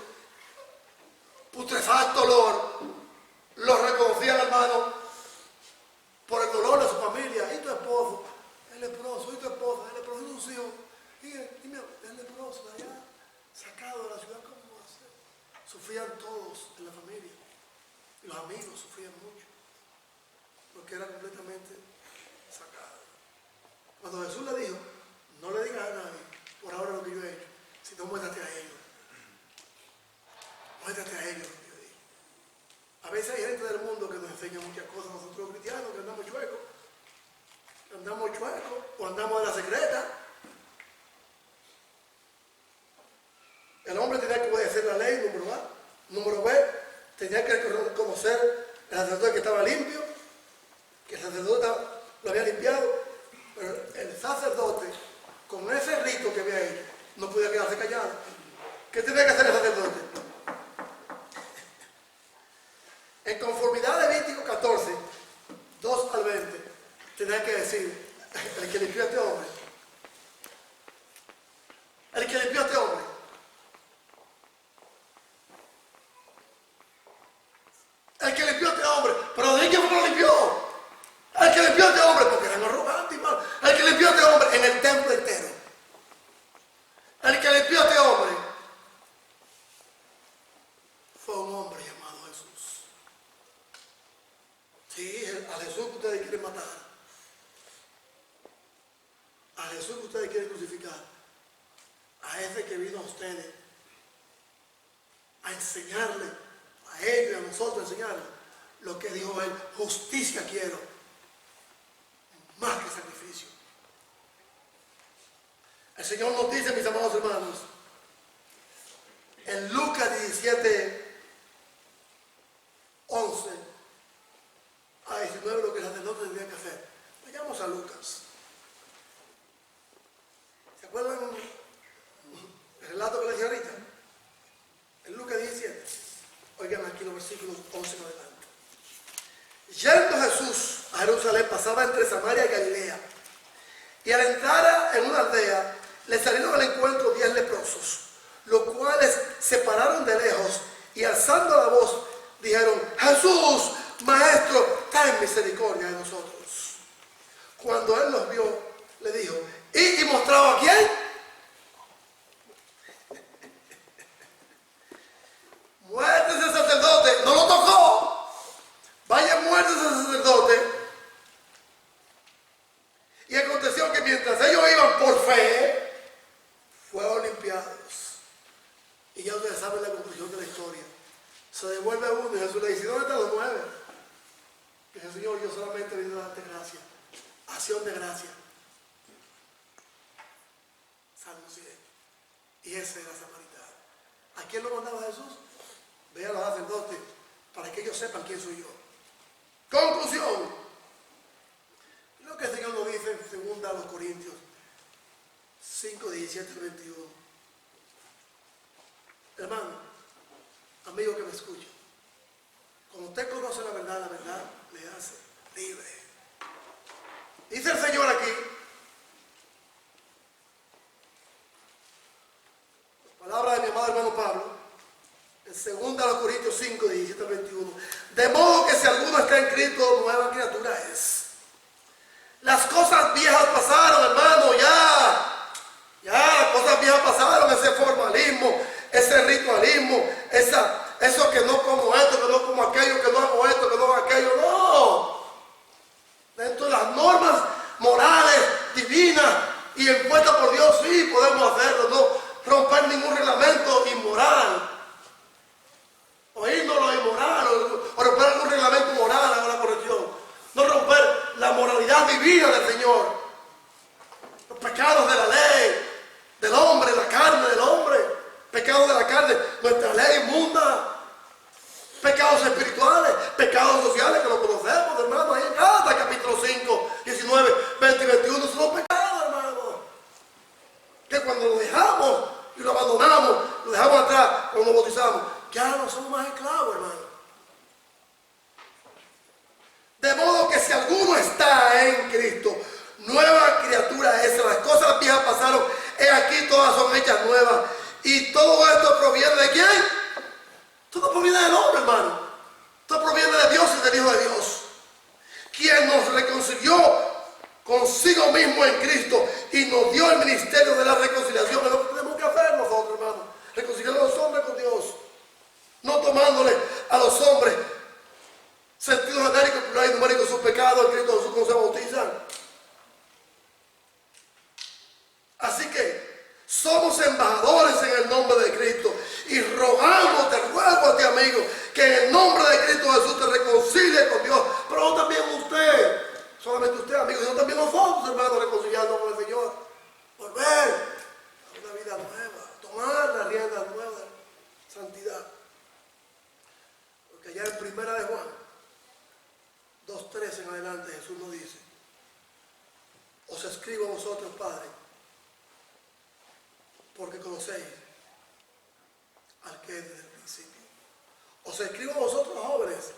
Speaker 3: putrefacto olor, lo reconocían, hermano, por el dolor de su familia. ¿Y tu esposo? El leproso. ¿Y tu esposa? El leproso. ¿Y tus hijos? Dime, el leproso de allá, sacado de la ciudad, ¿cómo va a ser? Sufrían todos en la familia. Y los amigos sufrían mucho, porque era completamente sacado. Cuando Jesús le dijo, no le digas a nadie por ahora lo que yo he hecho, sino muéstrate a ellos. Muéstrate a ellos lo que yo he dicho. A veces hay gente del mundo que nos enseña muchas cosas, nosotros los cristianos, que andamos chuecos o andamos de la secreta. El hombre tenía que obedecer la ley, número A. Número B, tenía que reconocer el sacerdote que estaba limpio, que el sacerdote lo había limpiado, pero el sacerdote, con ese rito que había hecho, no podía quedarse callado. ¿Qué tenía que hacer el sacerdote? En conformidad de Levítico 14, 2 al 20, tenía que decir, el que limpió a este hombre, el que limpió a este hombre, el que limpió a este hombre, pero ¿de quién fue que lo limpió? El que limpió a este hombre, porque eran arrogantes, hermano. El que limpió a este hombre en el templo entero. El que limpió a este hombre fue un hombre llamado Jesús. Sí, a Jesús que ustedes quieren matar, a Jesús que ustedes quieren crucificar, a ese que vino a ustedes a enseñarle, a ellos y a nosotros enseñarle lo que dijo él: justicia quiero, más que sacrificio. El Señor nos dice, mis amados hermanos, en Lucas 17, 11 a 19, lo que el sacerdote tenía que hacer. Vayamos a Lucas. ¿Se acuerdan el relato que les dije ahorita? En Lucas 17. Oigan aquí los versículos 11 en adelante. Yendo Jesús a Jerusalén, pasaba entre Samaria y Galilea. Y al entrar en una aldea, le salieron al encuentro 10 leprosos, los cuales se pararon de lejos y alzando la voz dijeron: Jesús, Maestro, ten misericordia de nosotros. Cuando él los vio, le dijo: ¿Y mostraba a quién? Muértese el sacerdote. No lo tocó. Vaya, muértese el sacerdote. Y aconteció que mientras ellos iban por fe, fueron limpiados. Y ya ustedes saben la conclusión de la historia. Se devuelve uno y Jesús le dice: ¿dónde están los 9? Y dice: Señor, yo solamente he venido a darte gracia. Acción de gracia. Salmo 100. Y ese era samaritano. ¿A quién lo mandaba Jesús? Ve a los sacerdotes para que ellos sepan quién soy yo. Conclusión. Lo que el Señor nos dice en 2 Corintios 5, 17 al 21. Hermano, amigo que me escucha, cuando usted conoce la verdad le hace libre. Dice el Señor aquí: En 2 Corintios 5, 17 al 21. De modo que si alguno está en Cristo, nueva criatura es. Las cosas viejas pasaron, hermano, ya las cosas viejas pasaron, ese formalismo, ese ritualismo, eso que no como esto, que no como aquello, que no hago esto, que no hago aquello, no. Dentro de las normas morales, divinas y impuestas por Dios, sí podemos hacerlo, no romper ningún reglamento inmoral, o irnos lo inmoral, o romper algún reglamento moral, hago la corrección, no romper la moralidad divina del Señor, los pecados de la ley, del hombre, la carne del hombre, pecados de la carne, nuestra ley inmunda, pecados espirituales, pecados sociales que lo conocemos, hermano, ahí en Gálatas capítulo 5, 19, 20 y 21, son pecados, hermano, que cuando lo dejamos y lo abandonamos, lo dejamos atrás, cuando nos bautizamos, ya no somos más esclavos, hermano. De modo que si alguno está en Cristo, nueva criatura es. Las cosas viejas pasaron, he aquí todas son hechas nuevas. Y todo esto proviene de ¿quién? Todo proviene del hombre, hermano. Todo proviene de Dios y del Hijo de Dios, quien nos reconcilió consigo mismo en Cristo y nos dio el ministerio de la reconciliación. Es lo que tenemos que hacer nosotros, hermano. Reconciliar a los hombres con Dios, no tomándole a los hombres sentido genérico, plural y numérico sus pecados en Cristo Jesús, cuando se bautizan. Así que somos embajadores en el nombre de Cristo y rogamos, te ruego a ti, amigo, que en el nombre de Cristo Jesús te reconcilie con Dios, pero no también usted, solamente usted, amigo, sino también nosotros, hermanos, reconciliarnos con el Señor, volver a una vida nueva, tomar la rienda nueva de santidad. Porque allá en Primera de Juan 2:3 en adelante Jesús nos dice: os escribo a vosotros, Padre, porque conocéis al que es desde el principio. Os escribo a vosotros, jóvenes,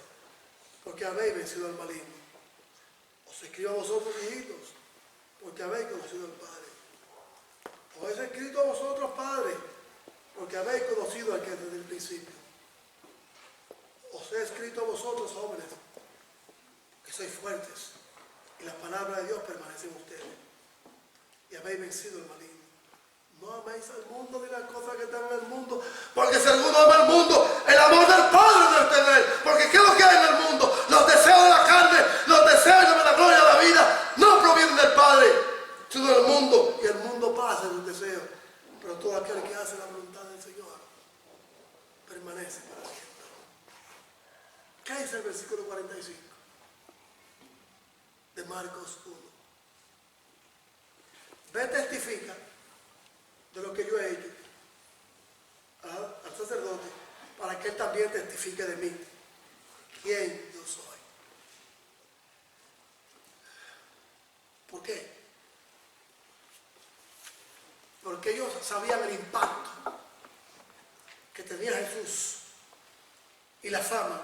Speaker 3: porque habéis vencido al maligno. Os escribo a vosotros, hijitos, porque habéis conocido al Padre. Os he escrito a vosotros, Padre, porque habéis conocido al que es desde el principio. Os he escrito a vosotros, jóvenes, que sois fuertes, y la palabra de Dios permanece en ustedes, y habéis vencido al maligno. No améis al mundo ni las cosas que están en el mundo, porque si alguno ama al mundo, el amor del Padre no está en él. Porque ¿qué es lo que hay en el mundo? Los deseos de la carne, los deseos de la gloria de la vida, no provienen del Padre, sino del mundo. Y el mundo pasa en sus deseos, pero todo aquel que hace la voluntad del Señor permanece para siempre. ¿Qué dice el versículo 45 de Marcos 1? Ve, testifica de lo que yo he hecho al sacerdote, para que él también testifique de mí, quién yo soy. ¿Por qué? Porque ellos sabían el impacto que tenía Jesús y la fama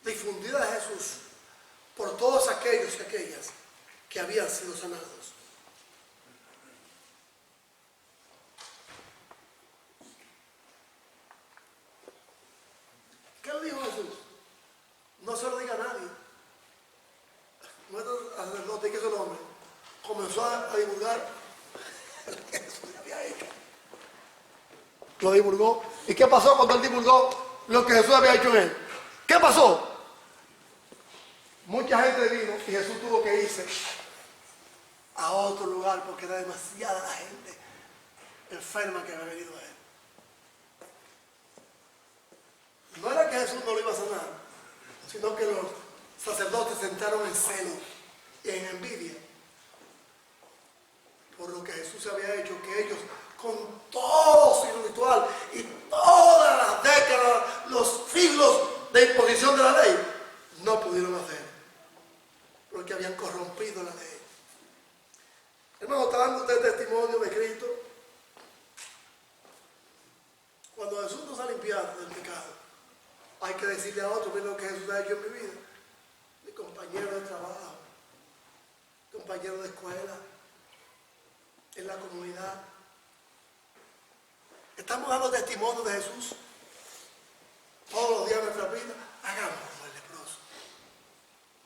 Speaker 3: difundida de Jesús por todos aquellos y aquellas que habían sido sanados. ¿Qué le dijo Jesús? No se lo diga a nadie. Nuestro sacerdote, que es el hombre, comenzó a divulgar lo que Jesús había hecho. Lo divulgó. ¿Y qué pasó cuando él divulgó lo que Jesús había hecho en él? ¿Qué pasó? Mucha gente vino y Jesús tuvo que irse a otro lugar porque era demasiada la gente enferma que había venido a él. No era que Jesús no lo iba a sanar, sino que los sacerdotes entraron en celo y en envidia por lo que Jesús había hecho, que ellos con todo su ritual y todas las décadas, los siglos de imposición de la ley, no pudieron hacer, porque habían corrompido la ley. Hermano, ¿está dando usted testimonio de Cristo? Cuando Jesús nos ha limpiado del pecado, hay que decirle a otros: mira lo que Jesús ha hecho en mi vida. Mi compañero de trabajo, compañero de escuela, en la comunidad. Estamos dando testimonio de Jesús. todos los días de nuestra vida, hagamos como el leproso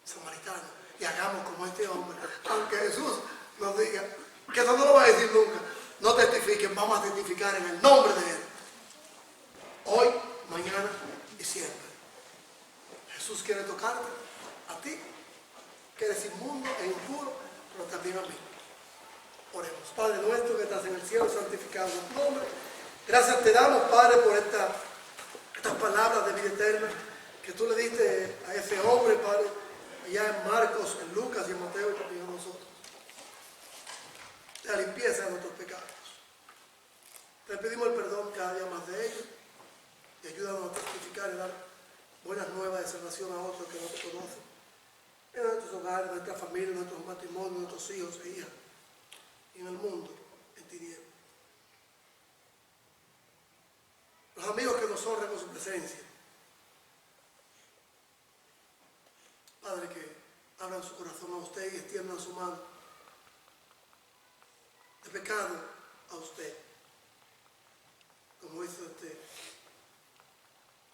Speaker 3: samaritano y hagamos como este hombre. Aunque Jesús nos diga que eso no lo va a decir nunca, no testifiquen, vamos a testificar en el nombre de Él. Hoy, mañana y siempre. Jesús quiere tocarte a ti, que eres inmundo e impuro, pero también a mí. Oremos. Padre nuestro que estás en el cielo, santificado en tu nombre. Gracias te damos, Padre, por estas palabras de vida eterna que tú le diste a ese hombre, Padre, allá en Marcos, en Lucas y en Mateo y también a nosotros. La limpieza de nuestros pecados. Te pedimos el perdón cada día más de ellos y ayúdanos a testificar y dar buenas nuevas de salvación a otros que no te conocen. En nuestros hogares, en nuestra familia, en nuestros matrimonios, en nuestros hijos e hijas. Y en el mundo, en tinieblas. Los amigos que nos honran con su presencia. Padre, que abran su corazón a usted y extiendan su mano de pecado a usted. Como hizo este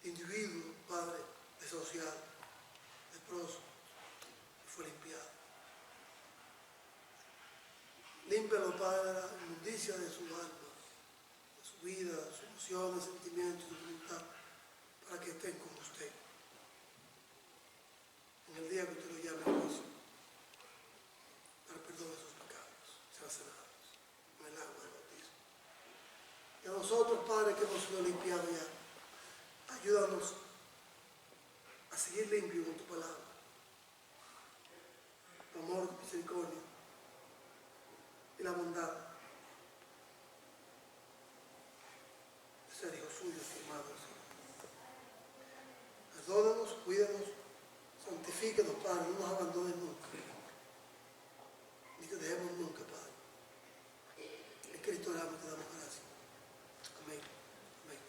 Speaker 3: individuo, Padre, desociado, leproso, y fue limpiado. Límpialo, Padre, de la inmundicia de su alma, de su vida, de sus emociones, sentimientos, de su voluntad, para que estén con usted. En el día que usted lo llame a juicio, para el perdón de sus pecados, sean sanados en el agua del bautismo. Y a nosotros, Padre, que hemos sido limpiados ya, ayúdanos a seguir limpios con tu palabra. Tu amor, tu misericordia y la bondad de ser hijos suyos y amados. Perdónanos, cuídanos, santifícanos, Padre, no nos abandones nunca, ni te dejemos nunca, Padre. En Cristo te damos gracias. Amén. Amén.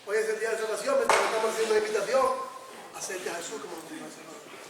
Speaker 3: Hoy es el día de salvación, mientras estamos haciendo la invitación, acerca a Jesús como nuestro Salvador.